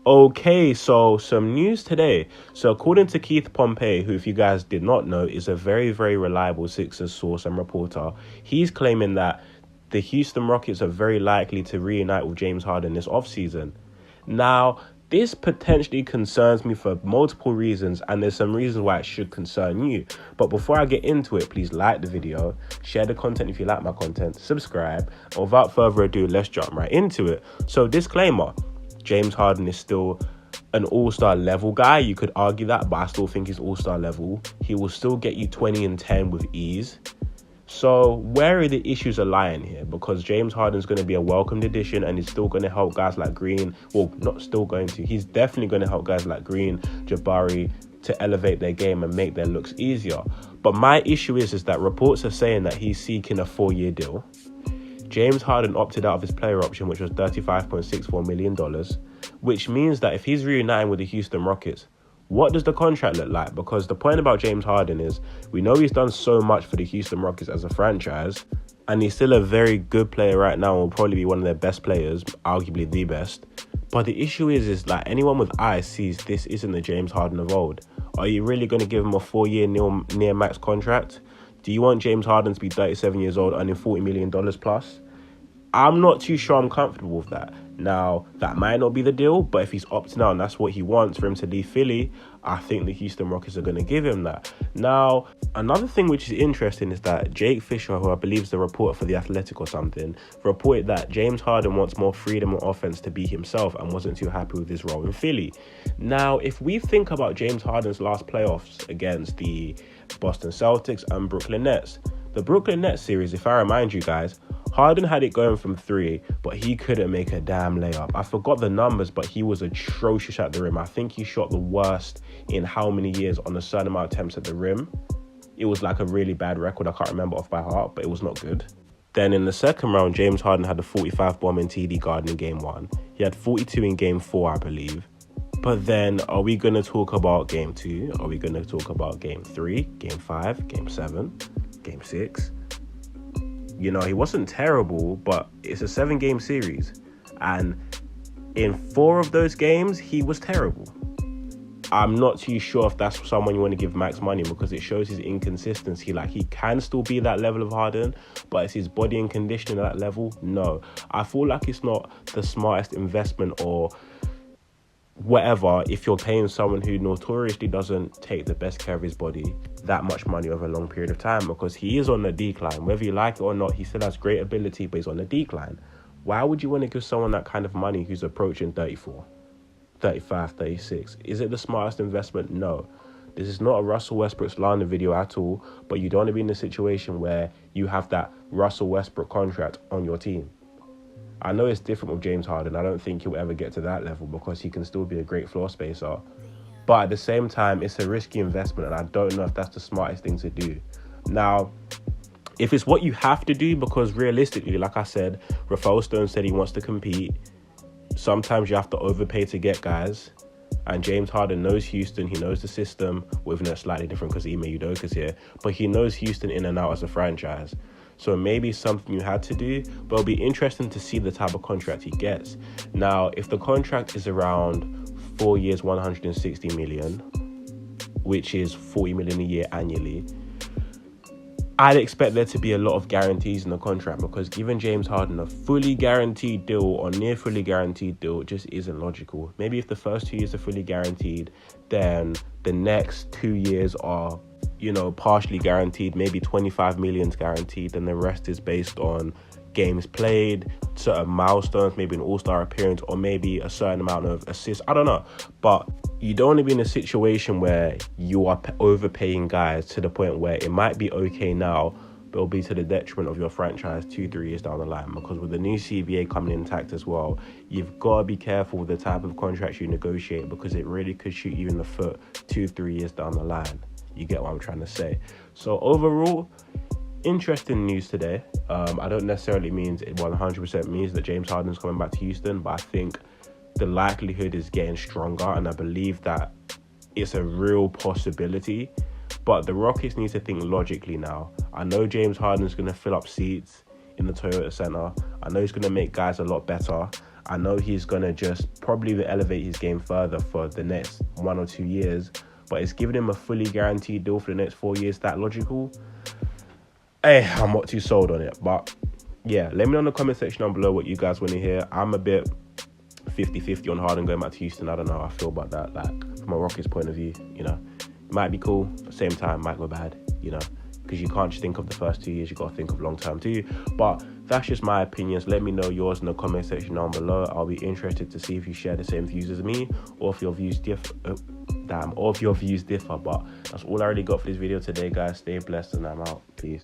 Okay, so some news today. So according to Keith Pompey, who if you guys did not know is a very, very reliable Sixers source and reporter, he's claiming that the Houston Rockets are very likely to reunite with James Harden this offseason. Now, this potentially concerns me for multiple reasons, and there's some reasons why it should concern you. But before I get into it, please like the video, share the content if you like my content, subscribe, and without further ado, let's jump right into it. So disclaimer, James Harden is still an all-star level guy. You could argue that, but I still think he's all-star level. He will still get you 20 and 10 with ease. So where are the issues are lying here? Because James Harden's going to be a welcomed addition and he's still going to help guys like Green. Well, not still going to. He's definitely going to help guys like Green, Jabari to elevate their game and make their looks easier. But my issue is that reports are saying that he's seeking a 4-year deal. James Harden opted out of his player option, which was $35.64 million, which means that if he's reuniting with the Houston Rockets, what does the contract look like? Because the point about James Harden is we know he's done so much for the Houston Rockets as a franchise, and he's still a very good player right now and will probably be one of their best players, arguably the best. But the issue is like anyone with eyes sees this isn't the James Harden of old. Are you really going to give him a 4-year near max contract? Do you want James Harden to be 37 years old earning $40 million plus? I'm not too sure I'm comfortable with that. Now, that might not be the deal, but if he's opting out and that's what he wants for him to leave Philly, I think the Houston Rockets are going to give him that. Now, another thing which is interesting is that Jake Fisher, who I believe is the reporter for The Athletic or something, reported that James Harden wants more freedom on offense to be himself and wasn't too happy with his role in Philly. Now, if we think about James Harden's last playoffs against the Boston Celtics and Brooklyn Nets, the Brooklyn Nets series, if I remind you guys, Harden had it going from 3, but he couldn't make a damn layup. I forgot the numbers, but he was atrocious at the rim. I think he shot the worst in how many years on a certain amount of attempts at the rim. It was like a really bad record. I can't remember off by heart, but it was not good. Then in the second round, James Harden had a 45 bomb in TD Garden in game 1. He had 42 in game 4, I believe. But then are we going to talk about game 2? Are we going to talk about game 3, game 5, game 7, game 6? You know, he wasn't terrible, but it's a 7-game series. And in 4 of those games, he was terrible. I'm not too sure if that's someone you want to give max money because it shows his inconsistency. Like, he can still be that level of Harden, but is his body and conditioning at that level? No. I feel like it's not the smartest investment or whatever if you're paying someone who notoriously doesn't take the best care of his body that much money over a long period of time, because he is on the decline. Whether you like it or not, he still has great ability, but he's on the decline. Why would you want to give someone that kind of money who's approaching 34, 35, 36? Is it the smartest investment? No. This is not a Russell Westbrook slander video at all, but you don't want to be in a situation where you have that Russell Westbrook contract on your team. I know it's different with James Harden. I don't think he'll ever get to that level because he can still be a great floor spacer. But at the same time, it's a risky investment, and I don't know if that's the smartest thing to do. Now, if it's what you have to do, because realistically, like I said, Rafael Stone said he wants to compete. Sometimes you have to overpay to get guys. And James Harden knows Houston. He knows the system, even though it's slightly different because Ime Udoka's here. But he knows Houston in and out as a franchise. So maybe something you had to do, but it'll be interesting to see the type of contract he gets. Now, if the contract is around 4 years, 160 million, which is 40 million a year annually, I'd expect there to be a lot of guarantees in the contract, because giving James Harden a fully guaranteed deal or near fully guaranteed deal just isn't logical. Maybe if the first 2 years are fully guaranteed, then the next 2 years are, you know, partially guaranteed, maybe 25 million's guaranteed, and the rest is based on games played, certain milestones, maybe an all-star appearance, or maybe a certain amount of assists. I don't know. But you don't want to be in a situation where you are overpaying guys to the point where it might be okay now, but it'll be to the detriment of your franchise 2-3 years down the line. Because with the new CBA coming intact as well, you've got to be careful with the type of contracts you negotiate, because it really could shoot you in the foot 2-3 years down the line. You get what I'm trying to say. So overall, interesting news today. I don't necessarily mean it 100% means that James Harden's coming back to Houston, but I think the likelihood is getting stronger, and I believe that it's a real possibility. But the Rockets need to think logically now. I know James Harden's going to fill up seats in the Toyota Center. I know he's going to make guys a lot better. I know he's going to just probably elevate his game further for the next 1 or 2 years, but it's giving him a fully guaranteed deal for the next 4 years. That logical? Hey, I'm not too sold on it. But yeah, let me know in the comment section down below what you guys want to hear. I'm a bit 50-50 on Harden going back to Houston. I don't know how I feel about that. Like, from a Rockets point of view, you know, it might be cool, but at the same time, might go bad, you know, because you can't just think of the first 2 years. You got to think of long term too. But that's just my opinions. Let me know yours in the comment section down below. I'll be interested to see if you share the same views as me, or if your views differ. Or if your views differ. But that's all I already got for this video today, guys. Stay blessed, and I'm out. Peace.